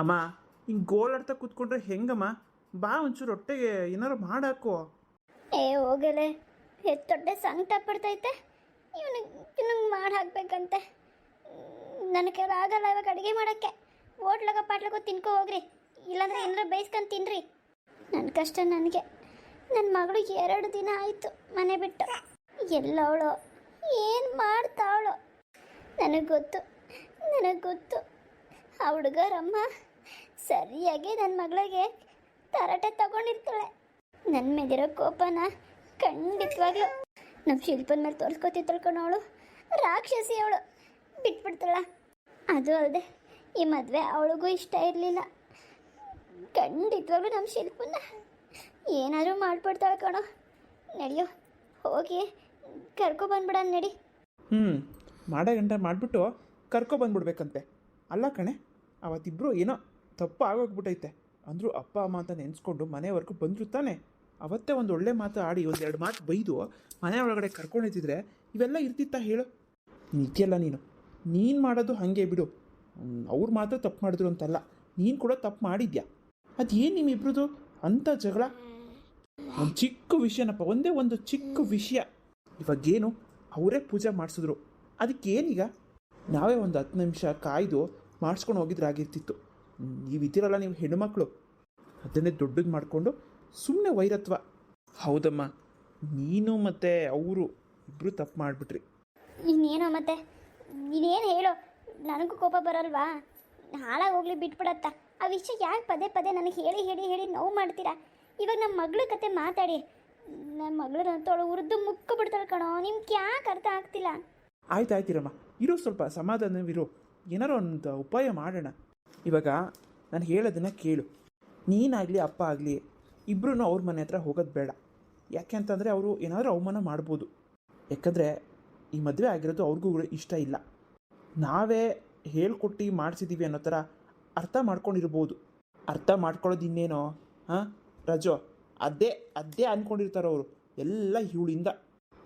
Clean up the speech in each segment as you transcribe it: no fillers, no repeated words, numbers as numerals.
ಅಮ್ಮ ಹಿಂಗೆ ಗೋಲಾಡ್ತಾ ಕೂತ್ಕೊಂಡ್ರೆ ಹೆಂಗಮ್ಮ? ಬಾ ಒಂಚೂರು ಹೊಟ್ಟೆಗೆ ಏನಾರು ಮಾಡಾಕೋ. ಏ ಹೋಗಲೆ, ಎತ್ತೊಟ್ಟೆ ಸಂಕಟ ಪಡ್ತೈತೆ. ಇವನಿಗೆ ಮಾಡಿ ಹಾಕ್ಬೇಕಂತೆ. ನನಗೆ ಆಗಲ್ಲ ಇವಾಗ ಅಡುಗೆ ಮಾಡೋಕ್ಕೆ. ಹೋಟ್ಲಾಗ ಪಾಟ್ಲಾಗೋ ತಿನ್ಕೊ ಹೋಗ್ರಿ, ಇಲ್ಲಾಂದ್ರೆ ಏನಾರ ಬೇಯಿಸ್ಕೊಂಡು ತಿನ್ರಿ. ನನ್ನ ಕಷ್ಟ ನನಗೆ. ನನ್ನ ಮಗಳು 2 ದಿನ ಆಯಿತು ಮನೆ ಬಿಟ್ಟು. ಎಲ್ಲವಳು ಏನು ಮಾಡ್ತಾವಳು ನನಗೆ ಗೊತ್ತು. ಆ ಹುಡುಗರಮ್ಮ ಸರಿಯಾಗಿ ನನ್ನ ಮಗಳಿಗೆ ತರಾಟೆ ತಗೊಂಡಿರ್ತಾಳೆ. ನನ್ನ ಮೇಲಿರೋ ಕೋಪನ ಖಂಡಿತವಾಗ್ಲು ನಮ್ಮ ಶಿಲ್ಪನ ಮೇಲೆ ತೋರಿಸ್ಕೊತಿತ್ತಳ್ಕೊಂಡು ಅವಳು ರಾಕ್ಷಸಿ. ಅವಳು ಬಿಟ್ಬಿಡ್ತಾಳ. ಅದು ಅಲ್ಲದೆ ಈ ಮದುವೆ ಅವಳಿಗೂ ಇಷ್ಟ ಇರಲಿಲ್ಲ. ಖಂಡಿತವಾಗ್ಲೂ ನಮ್ಮ ಶಿಲ್ಪನ ಏನಾದರೂ ಮಾಡ್ಬಿಡ್ತಾಳೆ ಕಣೋ. ನಡಿಯೋ, ಹೋಗಿ ಕರ್ಕೊಬಂದ್ಬಿಡ ನಡಿ. ಮಾಡೋ ಗಂಟೆ ಮಾಡಿಬಿಟ್ಟು ಕರ್ಕೊಬಂದ್ಬಿಡ್ಬೇಕಂತೆ. ಅಲ್ಲ ಕಣೆ, ಅವತ್ತಿಬ್ಬರು ಏನೋ ತಪ್ಪು ಆಗೋಗ್ಬಿಟ್ಟೈತೆ ಅಂದರು. ಅಪ್ಪ ಅಮ್ಮ ಅಂತ ನೆನೆಸ್ಕೊಂಡು ಮನೆವರೆಗೂ ಬಂದರು ತಾನೆ. ಅವತ್ತೇ ಒಂದು ಒಳ್ಳೆ ಮಾತು ಆಡಿ 1-2 ಮಾತು ಬೈದು ಮನೆ ಒಳಗಡೆ ಕರ್ಕೊಂಡಿದ್ದಿದ್ರೆ ಇವೆಲ್ಲ ಇರ್ತಿತ್ತ ಹೇಳು? ನಿಜಲ್ಲ ನೀನು ಮಾಡೋದು ಹಾಗೆ ಬಿಡು. ಅವ್ರು ಮಾತ್ರ ತಪ್ಪು ಮಾಡಿದ್ರು ಅಂತಲ್ಲ, ನೀನು ಕೂಡ ತಪ್ಪು ಮಾಡಿದ್ಯಾ. ಅದೇನು ನಿಮ್ಮಿಬ್ರದ್ದು ಅಂಥ ಜಗಳ? ಒಂದು ಚಿಕ್ಕ ವಿಷಯನಪ್ಪ, ಒಂದೇ ಒಂದು ಚಿಕ್ಕ ವಿಷಯ. ಇವಾಗೇನು ಅವರೇ ಪೂಜೆ ಮಾಡಿಸಿದ್ರು, ಅದಕ್ಕೇನೀಗ? ನಾವೇ ಒಂದು 10 ನಿಮಿಷ ಕಾಯ್ದು ಮಾಡಿಸ್ಕೊಂಡು ಹೋಗಿದ್ರೆ ಆಗಿರ್ತಿತ್ತು. ನೀವಿದ್ದೀರಲ್ಲ ನೀವು ಹೆಣ್ಣುಮಕ್ಕಳು, ಅದನ್ನೇ ದೊಡ್ಡದು ಮಾಡಿಕೊಂಡು ಸುಮ್ಮನೆ ವೈರತ್ವ. ಹೌದಮ್ಮ, ನೀನು ಮತ್ತು ಅವರು ಇಬ್ಬರು ತಪ್ಪು ಮಾಡಿಬಿಟ್ರಿ. ಇನ್ನೇನೋ ಮತ್ತೆ ಇನ್ನೇನು ಹೇಳೋ, ನನಗೂ ಕೋಪ ಬರಲ್ವಾ? ಹಾಳಾಗಿ ಹೋಗ್ಲಿ ಬಿಟ್ಬಿಡತ್ತ. ಆ ವಿಷಯ ಯಾಕೆ ಪದೇ ಪದೇ ನನಗೆ ಹೇಳಿ ನೋವು ಮಾಡ್ತೀರಾ? ಇವಾಗ ನಮ್ಮ ಮಗಳ ಕತೆ ಮಾತಾಡಿ. ನನ್ನ ಮಗಳು ತೊಳು ಉರಿದು ಮುಕ್ಕು ಬಿಡ್ತಾಳೆ ಕಣೋ. ನಿಮ್ಗೆ ಯಾಕೆ ಅರ್ಥ ಆಗ್ತಿಲ್ಲ? ಆಯ್ತಾಯ್ತಿರಮ್ಮ, ಇರೋ ಸ್ವಲ್ಪ ಸಮಾಧಾನವಿರೋ. ಏನಾರೋ ಒಂದು ಉಪಾಯ ಮಾಡೋಣ. ಇವಾಗ ನಾನು ಹೇಳೋದನ್ನು ಕೇಳು. ನೀನಾಗಲಿ ಅಪ್ಪ ಆಗಲಿ ಇಬ್ಬರೂ ಅವ್ರ ಮನೆ ಹತ್ರ ಹೋಗೋದು ಬೇಡ. ಯಾಕೆ ಅಂತಂದರೆ ಅವರು ಏನಾದರೂ ಅವಮಾನ ಮಾಡ್ಬೋದು. ಯಾಕಂದರೆ ಈ ಮದುವೆ ಆಗಿರೋದು ಅವ್ರಿಗೂ ಇಷ್ಟ ಇಲ್ಲ. ನಾವೇ ಹೇಳ್ಕೊಟ್ಟು ಮಾಡಿಸಿದ್ದೀವಿ ಅನ್ನೋ ಥರ ಅರ್ಥ ಮಾಡ್ಕೊಂಡಿರ್ಬೋದು. ಅರ್ಥ ಮಾಡ್ಕೊಳ್ಳೋದು ಇನ್ನೇನೋ ರಜೋ, ಅದೇ ಅಂದ್ಕೊಂಡಿರ್ತಾರವರು ಎಲ್ಲ ಇವಳಿಂದ.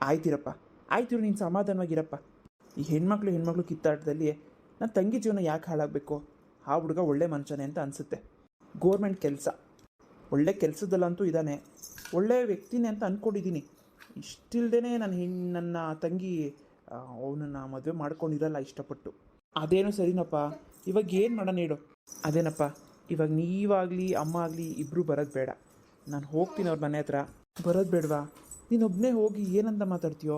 ಆಯ್ತಿರಪ್ಪ, ಆಯ್ತಿರು, ನೀನು ಸಮಾಧಾನವಾಗಿರಪ್ಪ. ಈ ಹೆಣ್ಮಕ್ಳು ಕಿತ್ತಾಟದಲ್ಲಿ ನನ್ನ ತಂಗಿ ಜೀವನ ಯಾಕೆ ಹಾಳಾಗಬೇಕು? ಆ ಹುಡುಗ ಒಳ್ಳೆ ಮನುಷ್ಯನೇ ಅಂತ ಅನಿಸುತ್ತೆ. ಗೋರ್ಮೆಂಟ್ ಕೆಲಸ, ಒಳ್ಳೆ ಕೆಲಸದಲ್ಲಂತೂ ಇದ್ದಾನೆ, ಒಳ್ಳೆಯ ವ್ಯಕ್ತಿನೇ ಅಂತ ಅಂದ್ಕೊಂಡಿದ್ದೀನಿ. ಇಷ್ಟಿಲ್ದೇ ನನ್ನ ತಂಗಿ ಅವನನ್ನು ಮದುವೆ ಮಾಡ್ಕೊಂಡಿರಲ್ಲ ಇಷ್ಟಪಟ್ಟು. ಅದೇನು ಸರಿನಪ್ಪ. ಇವಾಗ ಏನು ಮಾಡೋಣ ಹೇಳು? ಅದೇನಪ್ಪ, ಇವಾಗ ನೀವಾಗಲಿ ಅಮ್ಮ ಆಗಲಿ ಇಬ್ಬರು ಬರೋದು ಬೇಡ. ನಾನು ಹೋಗ್ತೀನಿ ಅವ್ರ ಮನೆ ಹತ್ರ. ಬರೋದು ಬೇಡವಾ? ನೀನೊಬ್ಬನೇ ಹೋಗಿ ಏನಂತ ಮಾತಾಡ್ತೀಯೋ?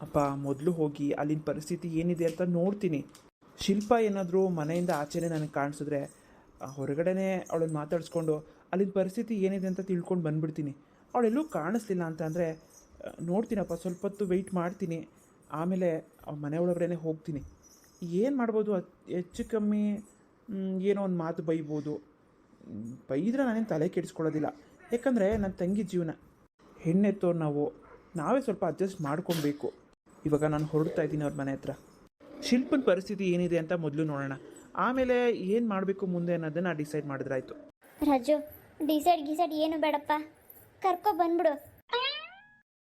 ಅಪ್ಪ, ಮೊದಲು ಹೋಗಿ ಅಲ್ಲಿನ ಪರಿಸ್ಥಿತಿ ಏನಿದೆ ಅಂತ ನೋಡ್ತೀನಿ. ಶಿಲ್ಪ ಏನಾದರೂ ಮನೆಯಿಂದ ಆಚೆನೇ ನನಗೆ ಕಾಣಿಸಿದ್ರೆ ಹೊರಗಡೆನೇ ಅವಳನ್ನು ಮಾತಾಡಿಸ್ಕೊಂಡು ಅಲ್ಲಿನ ಪರಿಸ್ಥಿತಿ ಏನಿದೆ ಅಂತ ತಿಳ್ಕೊಂಡು ಬಂದುಬಿಡ್ತೀನಿ. ಅವಳೆಲ್ಲೂ ಕಾಣಿಸ್ಲಿಲ್ಲ ಅಂತ ಅಂದರೆ ನೋಡ್ತೀನಪ್ಪ, ಸ್ವಲ್ಪ ಹೊತ್ತು ವೆಯ್ಟ್ ಮಾಡ್ತೀನಿ. ಆಮೇಲೆ ಅವ್ರ ಮನೆ ಒಳಗಡೆ ಹೋಗ್ತೀನಿ. ಏನು ಮಾಡ್ಬೋದು? ಹೆಚ್ಚು ಕಮ್ಮಿ ಏನೋ ಒಂದು ಮಾತು ಬೈಬೋದು. ಬೈದರೆ ನಾನೇನು ತಲೆ ಕೆಡಿಸ್ಕೊಳ್ಳೋದಿಲ್ಲ. ಯಾಕಂದರೆ ನನ್ನ ತಂಗಿ ಜೀವನ, ಹೆಣ್ಣೆತ್ತೋರು ನಾವೇ ಸ್ವಲ್ಪ ಅಡ್ಜಸ್ಟ್ ಮಾಡ್ಕೊಬೇಕು. ಇವಾಗ ನಾನು ಹೊರಡ್ತಾ ಇದ್ದೀನಿ ಅವ್ರ ಮನೆ ಹತ್ರ. ಶಿಲ್ಪನ ಪರಿಸ್ಥಿತಿ ಏನಿದೆ ಅಂತ ಮೊದಲು ನೋಡೋಣ, ಆಮೇಲೆ ಏನು ಮಾಡಬೇಕು ಮುಂದೆ ಅನ್ನೋದನ್ನು ಡಿಸೈಡ್ ಮಾಡಿದ್ರಾಯ್ತು. ರಾಜು, ಡಿಸೈಡ್ ಏನು ಬೇಡಪ್ಪ, ಬಂದ್ಬಿಡು.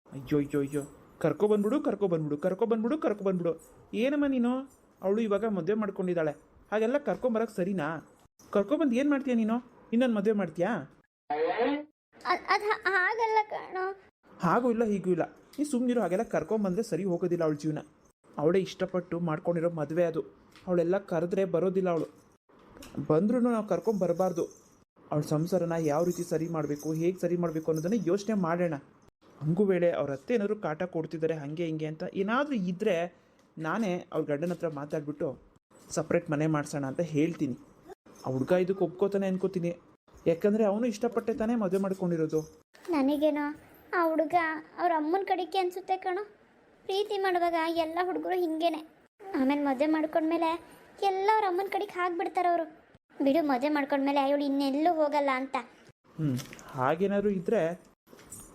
ಅಯ್ಯೋ, ಕರ್ಕೊಬಂದ್ಬಿಡು. ಏನಮ್ಮ ನೀನು? ಅವಳು ಇವಾಗ ಮದುವೆ ಮಾಡ್ಕೊಂಡಿದ್ದಾಳೆ, ಹಾಗೆಲ್ಲ ಕರ್ಕೊಂಬರಕ್ಕೆ ಸರಿನಾ? ಕರ್ಕೊಬಂದು ಏನು ಮಾಡ್ತೀಯ ನೀನು? ಇನ್ನೊಂದು ಮದುವೆ ಮಾಡ್ತೀಯಾ? ಅದು ಹಾಗಲ್ಲ ಕಣೋ. ಹಾಗೂ ಇಲ್ಲ ಹೀಗೂ ಇಲ್ಲ, ನೀ ಸುಮ್ಮನಿರು. ಹಾಗೆಲ್ಲ ಕರ್ಕೊಂಬಂದರೆ ಸರಿ ಹೋಗೋದಿಲ್ಲ ಅವಳ ಜೀವನ. ಅವಳೇ ಇಷ್ಟಪಟ್ಟು ಮಾಡ್ಕೊಂಡಿರೋ ಮದುವೆ ಅದು. ಅವಳೆಲ್ಲ ಕರೆದ್ರೆ ಬರೋದಿಲ್ಲ. ಅವಳು ಬಂದ್ರೂ ನಾವು ಕರ್ಕೊಂಬರಬಾರ್ದು. ಅವಳ ಸಂಸಾರನ ಯಾವ ರೀತಿ ಸರಿ ಮಾಡಬೇಕು, ಹೇಗೆ ಸರಿ ಮಾಡಬೇಕು ಅನ್ನೋದನ್ನು ಯೋಚನೆ ಮಾಡೋಣ. ಹಂಗೂ ವೇಳೆ ಅವ್ರ ಅತ್ತೆ ಏನಾದ್ರು ಕಾಟ ಕೊಡ್ತಿದ್ದಾರೆ ಹಾಗೆ ಹಿಂಗೆ ಅಂತ ಏನಾದರೂ ಇದ್ದರೆ ನಾನೇ ಅವ್ರ ಗಂಡನ ಹತ್ರ ಮಾತಾಡ್ಬಿಟ್ಟು ಸಪ್ರೇಟ್ ಮನೆ ಮಾಡಿಸೋಣ ಅಂತ ಹೇಳ್ತೀನಿ. ಆ ಹುಡುಗ ಇದಕ್ಕೆ ಒಪ್ಕೋತಾನೆ ಅನ್ಕೋತೀನಿ. ಯಾಕಂದರೆ ಅವನು ಇಷ್ಟಪಟ್ಟೆ ತಾನೇ ಮದುವೆ ಮಾಡ್ಕೊಂಡಿರೋದು. ನನಗೇನೋ ಆ ಹುಡುಗ ಅವ್ರ ಅಮ್ಮನ ಕಡೆಗೆ ಅನಿಸುತ್ತೆ ಕಣೋ. ಪ್ರೀತಿ ಮಾಡುವಾಗ ಎಲ್ಲ ಹುಡುಗರು ಹಿಂಗೇನೆ. ಆಮೇಲೆ ಮದುವೆ ಮಾಡ್ಕೊಂಡ್ಮೇಲೆ ಎಲ್ಲ ಅವ್ರ ಅಮ್ಮನ ಕಡೆಗೆ ಹಾಕ್ಬಿಡ್ತಾರೆ ಅವರು. ಬಿಡು, ಮದುವೆ ಮಾಡ್ಕೊಂಡ್ಮೇಲೆ ಇವಳು ಇನ್ನೆಲ್ಲೂ ಹೋಗಲ್ಲ ಅಂತ. ಹಾಗೇನಾದ್ರು ಇದ್ದರೆ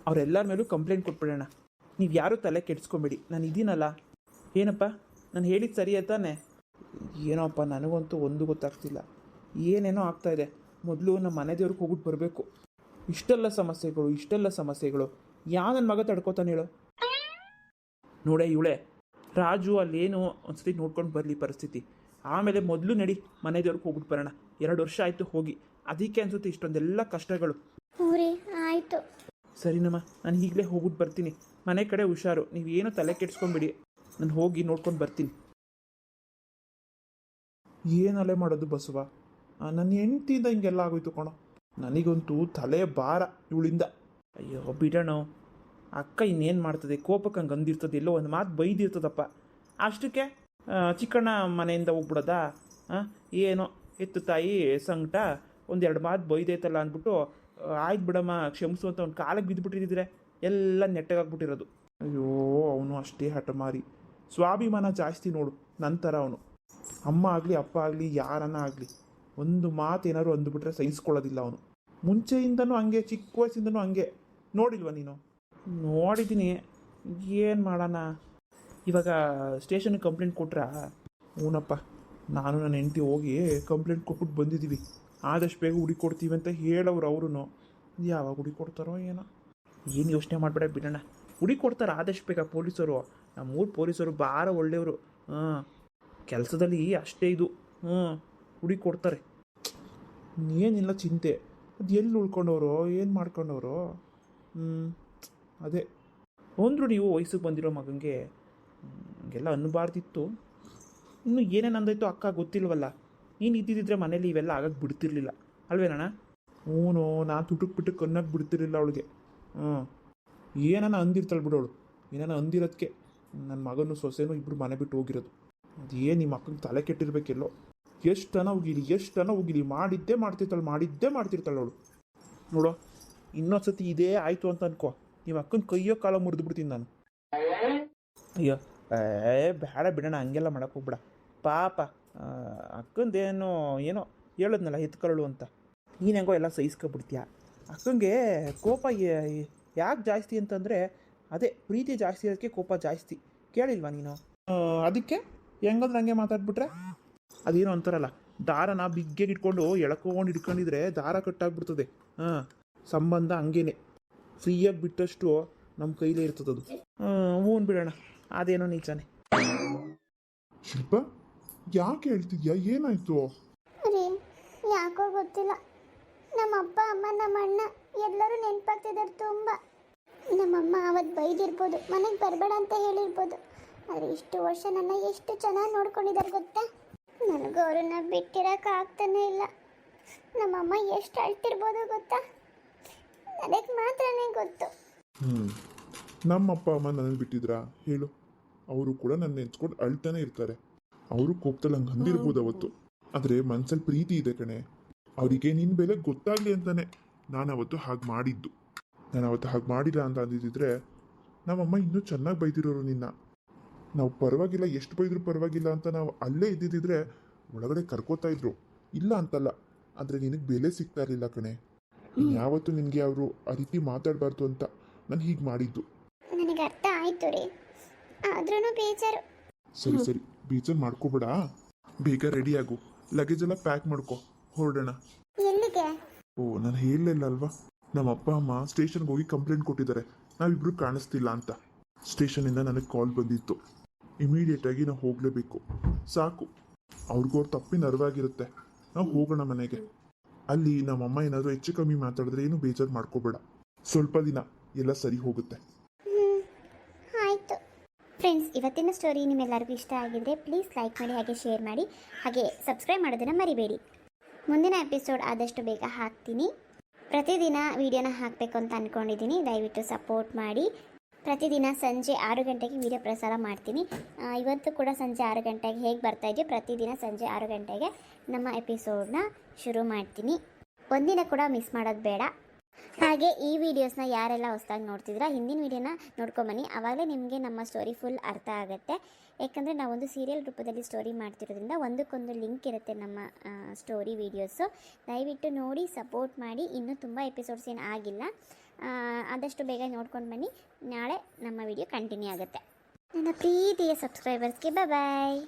ಅವರೆಲ್ಲರ ಮೇಲೂ ಕಂಪ್ಲೇಂಟ್ ಕೊಟ್ಬಿಡೋಣ. ನೀವು ಯಾರೂ ತಲೆ ಕೆಡಿಸ್ಕೊಂಬೇಡಿ, ನಾನು ಇದೀನಲ್ಲ. ಏನಪ್ಪ, ನಾನು ಹೇಳಿದ್ದು ಸರಿಯಾ ತಾನೆ? ಏನೋಪ್ಪ, ನನಗಂತೂ ಒಂದು ಗೊತ್ತಾಗ್ತಿಲ್ಲ. ಏನೇನೋ ಆಗ್ತಾಯಿದೆ. ಮೊದಲು ನಮ್ಮ ಮನೆ ದೇವ್ರಿಗೆ ಹೋಗ್ಬಿಟ್ಟು ಬರಬೇಕು. ಇಷ್ಟೆಲ್ಲ ಸಮಸ್ಯೆಗಳು ಯಾವ ನನ್ನ ಮಗ ತಡ್ಕೋತಾನೆ ಹೇಳು? ನೋಡೇ ಇವಳೆ ರಾಜು ಅಲ್ಲೇನು ಒಂದ್ಸತಿ ನೋಡ್ಕೊಂಡು ಬರಲಿ ಪರಿಸ್ಥಿತಿ. ಆಮೇಲೆ ಮೊದಲು ನಡಿ ಮನೆ ದೇವ್ರಿಗೆ ಹೋಗ್ಬಿಟ್ಟು ಬರೋಣ. 2 ವರ್ಷ ಆಯಿತು ಹೋಗಿ, ಅದಕ್ಕೆ ಅನ್ಸುತ್ತೆ ಇಷ್ಟೊಂದೆಲ್ಲ ಕಷ್ಟಗಳು. ಊರಿ ಆಯಿತು. ಸರಿನಮ್ಮ, ನಾನು ಈಗಲೇ ಹೋಗ್ಬಿಟ್ಟು ಬರ್ತೀನಿ. ಮನೆ ಕಡೆ ಹುಷಾರು, ನೀವೇನು ತಲೆ ಕೆಡ್ಸ್ಕೊಂಬಿಡಿ. ನಾನು ಹೋಗಿ ನೋಡ್ಕೊಂಡು ಬರ್ತೀನಿ. ಏನಲ್ಲೇ ಮಾಡೋದು ಬಸವ, ನನ್ನ ಹೆಂಡ್ತಿಯಿಂದ ಹಿಂಗೆಲ್ಲ ಆಗೋಯ್ತು ಕಣೋ. ನನಗಂತೂ ತಲೆ ಭಾರ ಇವಳಿಂದ. ಅಯ್ಯೋ ಬಿಡೋಣ, ಅಕ್ಕ ಇನ್ನೇನು ಮಾಡ್ತದೆ, ಕೋಪಕ್ಕೆ ಹಂಗೆ ಅಂದಿರ್ತದೆ, ಎಲ್ಲೋ ಒಂದು ಮಾತು ಬೈದಿರ್ತದಪ್ಪ. ಅಷ್ಟಕ್ಕೆ ಚಿಕ್ಕಣ್ಣ ಮನೆಯಿಂದ ಹೋಗ್ಬಿಡೋದಾ? ಏನೋ ಎತ್ತು ತಾಯಿ ಸಂಕಟ, 1-2 ಮಾತು ಬೈದೈತಲ್ಲ ಅಂದ್ಬಿಟ್ಟು ಆಯ್ತು ಬಿಡಮ್ಮ ಕ್ಷಮಿಸು ಅಂತ ಅವ್ನು ಕಾಲಕ್ಕೆ ಬಿದ್ದುಬಿಟ್ಟಿದ್ರೆ ಎಲ್ಲ ನೆಟ್ಟಗಾಗ್ಬಿಟ್ಟಿರೋದು. ಅಯ್ಯೋ ಅವನು ಅಷ್ಟೇ ಹಠಮಾರಿ, ಸ್ವಾಭಿಮಾನ ಜಾಸ್ತಿ ನೋಡು. ನಂತರ ಅವನು ಅಮ್ಮ ಆಗಲಿ ಅಪ್ಪ ಆಗಲಿ ಯಾರನ್ನ ಆಗಲಿ ಒಂದು ಮಾತು ಏನಾದ್ರು ಅಂದುಬಿಟ್ರೆ ಸಹಿಸ್ಕೊಳ್ಳೋದಿಲ್ಲ ಅವನು. ಮುಂಚೆಯಿಂದನೂ ಹಂಗೆ, ಚಿಕ್ಕ ವಯಸ್ಸಿಂದನೂ ಹಂಗೆ. ನೋಡಿಲ್ವ ನೀನು? ನೋಡಿದ್ದೀನಿ. ಏನು ಮಾಡೋಣ ಇವಾಗ? ಸ್ಟೇಷನ್ಗೆ ಕಂಪ್ಲೇಂಟ್ ಕೊಟ್ರಾ? ಹ್ಞೂನಪ್ಪ, ನಾನು ನನ್ನ ಹೆಂಡತಿ ಹೋಗಿ ಕಂಪ್ಲೇಂಟ್ ಕೊಟ್ಬಿಟ್ಟು ಬಂದಿದ್ದೀವಿ. ಆದಷ್ಟು ಬೇಗ ಹುಡುಕೊಡ್ತೀವಿ ಅಂತ ಹೇಳೋರು ಅವರು. ಯಾವಾಗ ಹುಡುಕೊಡ್ತಾರೋ ಏನೋ. ಏನು ಯೋಚನೆ ಮಾಡಬೇಡ, ಬಿಡೋಣ. ಹುಡುಕೊಡ್ತಾರೆ ಆದಷ್ಟು ಬೇಗ ಪೊಲೀಸರು. ನಮ್ಮೂರು ಪೊಲೀಸರು ಭಾಳ ಒಳ್ಳೆಯವರು. ಕೆಲಸದಲ್ಲಿ ಅಷ್ಟೇ ಇದು. ಹುಡುಕೊಡ್ತಾರೆ, ಏನಿಲ್ಲ ಚಿಂತೆ. ಅದು ಎಲ್ಲಿ ಉಳ್ಕೊಂಡವರು, ಏನು ಮಾಡ್ಕೊಂಡವರು? ಅದೇ ಅಂದರು ನೀವು ವಯಸ್ಸಿಗೆ ಬಂದಿರೋ ಮಗನಿಗೆ ಹಂಗೆಲ್ಲ ಅನ್ನಬಾರ್ದಿತ್ತು. ಇನ್ನು ಏನೇನು ಅಂದಾಯ್ತು ಅಕ್ಕ ಗೊತ್ತಿಲ್ವಲ್ಲ. ನೀನು ಇದ್ದಿದ್ದರೆ ಮನೇಲಿ ಇವೆಲ್ಲ ಆಗಕ್ಕೆ ಬಿಡ್ತಿರ್ಲಿಲ್ಲ ಅಲ್ವೇನಣ್ಣ? ಹ್ಞೂ, ನಾನು ತುಟುಕ್ ಅನ್ನಕ್ಕೆ ಬಿಡ್ತಿರ್ಲಿಲ್ಲ ಅವಳಿಗೆ. ಏನಾನ ಅಂದಿರ್ತಾಳೆ ಬಿಡೋಳು. ಏನಾನ ಅಂದಿರೋದಕ್ಕೆ ನನ್ನ ಮಗನೂ ಸೊಸೆನೂ ಇಬ್ಬರು ಮನೆ ಬಿಟ್ಟು ಹೋಗಿರೋದು. ಅದೇನು ನಿಮ್ಮ ಅಕ್ಕಂಗೆ ತಲೆ ಕೆಟ್ಟಿರ್ಬೇಕೆಲ್ಲೋ. ಎಷ್ಟನ ಹೋಗಿಲಿ ಮಾಡಿದ್ದೇ ಮಾಡ್ತಿರ್ತಾಳೆ ಅವಳು. ನೋಡೋ, ಇನ್ನೊಂದ್ಸತಿ ಇದೇ ಆಯಿತು ಅಂತ ಅನ್ಕೋ, ನಿಮ್ಮ ಅಕ್ಕನ ಕೈಯೋ ಕಾಲ ಮುರಿದು ಬಿಡ್ತೀನಿ ನಾನು. ಅಯ್ಯೋ ಬೇಡ ಬಿಡೋಣ, ಹಂಗೆಲ್ಲ ಮಾಡೋಕ್ಕೆ ಹೋಗ್ಬಿಡ. ಪಾಪ ಅಕ್ಕಂದೇನೋ ಏನೋ ಹೇಳೋದ್ನಲ್ಲ ಎತ್ಕೊಳ್ಳು ಅಂತ. ನೀನು ಹೆಂಗೋ ಎಲ್ಲ ಸಹಿಸ್ಕೊಬಿಡ್ತೀಯ. ಅಕ್ಕಂಗೆ ಕೋಪ ಯಾಕೆ ಜಾಸ್ತಿ ಅಂತಂದರೆ ಅದೇ ಪ್ರೀತಿ ಜಾಸ್ತಿ ಇರೋದಕ್ಕೆ ಕೋಪ ಜಾಸ್ತಿ. ಕೇಳಿಲ್ವಾ ನೀನು? ಅದಕ್ಕೆ ಹೆಂಗಂದ್ರೆ ಹಂಗೆ ಮಾತಾಡ್ಬಿಟ್ರೆ ಅದೇನೋ ಅಂತಾರಲ್ಲ, ದಾರನ ಬಿಗ್ಗೆಗೆ ಇಟ್ಕೊಂಡು ಎಳ್ಕೊಂಡು ಹಿಡ್ಕೊಂಡಿದ್ರೆ ದಾರ ಕಟ್ಟಾಗ್ಬಿಡ್ತದೆ. ಸಂಬಂಧ ಹಂಗೇನೆ, ಫ್ರೀಯಾಗಿ ಬಿಟ್ಟಷ್ಟು ನಮ್ಮ ಕೈಲೇ ಇರ್ತದದು. ಹ್ಞೂ ಬಿಡೋಣ, ಅದೇನೋ ನಿಜಾನೆ. ಶಿಲ್ಪ, ಯಾಕೆ ಹೇಳ್ತಿದ್ಯಾ? ಏನಾಯ್ತು? ರೀ ಯಾಕೋ ಗೊತ್ತಿಲ್ಲ, ನಮ್ಮ ಅಪ್ಪ ಅಮ್ಮ ನಮ್ಮ ಅಣ್ಣ ಎಲ್ಲರೂ ನೆನಪಾಗ್ತಿದ್ದಾರೆ ತುಂಬ. ನಮ್ಮಮ್ಮ ಅವತ್ತು ಬೈದಿರ್ಬೋದು, ಮನೆಗೆ ಬರಬೇಡ ಅಂತ ಹೇಳಿರ್ಬೋದು, ಆದರೆ ಇಷ್ಟು ವರ್ಷ ನನ್ನ ಎಷ್ಟು ಚೆನ್ನಾಗಿ ನೋಡ್ಕೊಂಡಿದ್ದಾರೆ ಗೊತ್ತಾ? ನನಗೂ ಅವ್ರನ್ನ ಬಿಟ್ಟಿರೋಕೆ ಆಗ್ತಾನೆ ಇಲ್ಲ. ನಮ್ಮಮ್ಮ ಎಷ್ಟು ಅಳ್ತಿರ್ಬೋದು ಗೊತ್ತಾ? ನನಗೆ ಮಾತ್ರನೇ ಗೊತ್ತು. ನಮ್ಮ ಅಪ್ಪ ಅಮ್ಮ ನನಗೆ ಬಿಟ್ಟಿದ್ರಾ ಹೇಳು? ಅವರು ಕೂಡ ನನ್ನ ನೆನ್ಸ್ಕೊಂಡು ಅಳ್ತಾನೆ ಇರ್ತಾರೆ. ಅವರು ಕೋಪದಲ್ಲಿ ಹಂಗೆ ಅಂದಿರ್ಬೋದು ಅವತ್ತು, ಆದರೆ ಮನ್ಸಲ್ಲಿ ಪ್ರೀತಿ ಇದೆ ಕಣೆ. ಅವರಿಗೆ ನಿನ್ನ ಬೆಲೆ ಗೊತ್ತಾಗಲಿ ಅಂತಾನೆ ನಾನು ಅವತ್ತು ಹಾಗೆ ಮಾಡಿದ್ದು. ನಾನು ಅವತ್ತು ಹಾಗೆ ಮಾಡಿಲ್ಲ ಅಂತ ಅಂದಿದ್ದಿದ್ರೆ ನಮ್ಮಮ್ಮ ಇನ್ನೂ ಚೆನ್ನಾಗಿ ಬೈದಿರೋರು ನಿನ್ನ. ನಾವು ಪರವಾಗಿಲ್ಲ, ಎಷ್ಟು ಬೈದ್ರು ಪರವಾಗಿಲ್ಲ ಅಂತ ನಾವು ಅಲ್ಲೇ ಇದ್ದಿದ್ದಿದ್ರೆ ಒಳಗಡೆ ಕರ್ಕೋತಾ ಇದ್ರು, ಇಲ್ಲ ಅಂತಲ್ಲ. ಆದರೆ ನಿನಗೆ ಬೆಲೆ ಸಿಗ್ತಾ ಇರಲಿಲ್ಲ ಕಣೆ. ಯಾವತ್ತು ನಿನಗೆ ಅವರು ಆ ರೀತಿ ಮಾತಾಡಬಾರ್ದು ಅಂತ ನಾನು ಹೀಗೆ ಮಾಡಿದ್ದು. ನನಗೆ ಅರ್ಥ ಆಯ್ತು ರೀ, ಆದ್ರೂ ಬೇಜಾರು. ಸರಿ ಬೇಜಾರು ಮಾಡ್ಕೋಬೇಡ. ಬೇಗ ರೆಡಿ ಆಗು, ಲಗೇಜ್ ಎಲ್ಲ ಪ್ಯಾಕ್ ಮಾಡ್ಕೊ, ಹೊರಡೋಣ. ಎಲ್ಲಿಗೆ? ಓ, ನಾನು ಹೇಳಲಿಲ್ಲ ಅಲ್ವಾ, ನಮ್ಮ ಅಪ್ಪ ಅಮ್ಮ ಸ್ಟೇಷನ್ಗೆ ಹೋಗಿ ಕಂಪ್ಲೇಂಟ್ ಕೊಟ್ಟಿದ್ದಾರೆ, ನಾವಿಬ್ರು ಕಾಣಿಸ್ತಿಲ್ಲ ಅಂತ. ಸ್ಟೇಷನಿಂದ ನನಗೆ ಕಾಲ್ ಬಂದಿತ್ತು. ಇಮಿಡಿಯೇಟಾಗಿ ನಾವು ಹೋಗಲೇಬೇಕು. ಸಾಕು, ಅವ್ರಿಗವ್ರು ತಪ್ಪಿನ ಅರಿವಾಗಿರುತ್ತೆ. ನಾವು ಹೋಗೋಣ ಮನೆಗೆ. ಅಲ್ಲಿ ನಮ್ಮಮ್ಮ ಏನಾದರೂ ಹೆಚ್ಚು ಕಮ್ಮಿ ಮಾತಾಡಿದ್ರೆ ಏನು ಬೇಜಾರು ಮಾಡ್ಕೋಬೇಡ. ಸ್ವಲ್ಪ ದಿನ ಎಲ್ಲ ಸರಿ ಹೋಗುತ್ತೆ. ಆಯಿತು ಫ್ರೆಂಡ್ಸ್, ಇವತ್ತಿನ ಸ್ಟೋರಿ ನಿಮ್ಮೆಲ್ಲರಿಗೂ ಇಷ್ಟ ಆಗಿದ್ರೆ ಪ್ಲೀಸ್ ಲೈಕ್ ಮಾಡಿ, ಹಾಗೆ ಶೇರ್ ಮಾಡಿ, ಹಾಗೆ ಸಬ್ಸ್ಕ್ರೈಬ್ ಮಾಡೋದನ್ನು ಮರಿಬೇಡಿ. ಮುಂದಿನ ಎಪಿಸೋಡ್ ಆದಷ್ಟು ಬೇಗ ಹಾಕ್ತೀನಿ. ಪ್ರತಿದಿನ ವಿಡಿಯೋನ ಹಾಕಬೇಕು ಅಂತ ಅಂದ್ಕೊಂಡಿದ್ದೀನಿ. ದಯವಿಟ್ಟು ಸಪೋರ್ಟ್ ಮಾಡಿ. ಪ್ರತಿದಿನ ಸಂಜೆ 6 ಗಂಟೆಗೆ ವಿಡಿಯೋ ಪ್ರಸಾರ ಮಾಡ್ತೀನಿ. ಇವತ್ತು ಕೂಡ ಸಂಜೆ 6 ಗಂಟೆಗೆ ಹೇಗೆ ಬರ್ತಾಯಿದ್ಯೋ ಪ್ರತಿದಿನ ಸಂಜೆ 6 ಗಂಟೆಗೆ ನಮ್ಮ ಎಪಿಸೋಡ್ನ ಶುರು ಮಾಡ್ತೀನಿ. ಒಂದಿನ ಕೂಡ ಮಿಸ್ ಮಾಡೋದು ಬೇಡ. ಹಾಗೆ ಈ ವಿಡಿಯೋಸ್ನ ಯಾರೆಲ್ಲ ಹೊಸದಾಗಿ ನೋಡ್ತಿದ್ದೀರಾ, ಹಿಂದಿನ ವಿಡಿಯೋನ ನೋಡ್ಕೊಂಬನ್ನಿ. ಆವಾಗಲೇ ನಿಮಗೆ ನಮ್ಮ ಸ್ಟೋರಿ ಫುಲ್ ಅರ್ಥ ಆಗುತ್ತೆ. ಯಾಕಂದರೆ ನಾವೊಂದು ಸೀರಿಯಲ್ ರೂಪದಲ್ಲಿ ಸ್ಟೋರಿ ಮಾಡ್ತಿರೋದ್ರಿಂದ ಒಂದಕ್ಕೊಂದು ಲಿಂಕ್ ಇರುತ್ತೆ ನಮ್ಮ ಸ್ಟೋರಿ ವೀಡಿಯೋಸು. ದಯವಿಟ್ಟು ನೋಡಿ ಸಪೋರ್ಟ್ ಮಾಡಿ. ಇನ್ನೂ ತುಂಬ ಎಪಿಸೋಡ್ಸ್ ಏನು ಆಗಿಲ್ಲ, ಆದಷ್ಟು ಬೇಗ ನೋಡ್ಕೊಂಡು ಬನ್ನಿ. ನಾಳೆ ನಮ್ಮ ವಿಡಿಯೋ ಕಂಟಿನ್ಯೂ ಆಗುತ್ತೆ. ನನ್ನ ಪ್ರೀತಿಯ ಸಬ್ಸ್ಕ್ರೈಬರ್ಸ್ಗೆ ಬಾಯ್.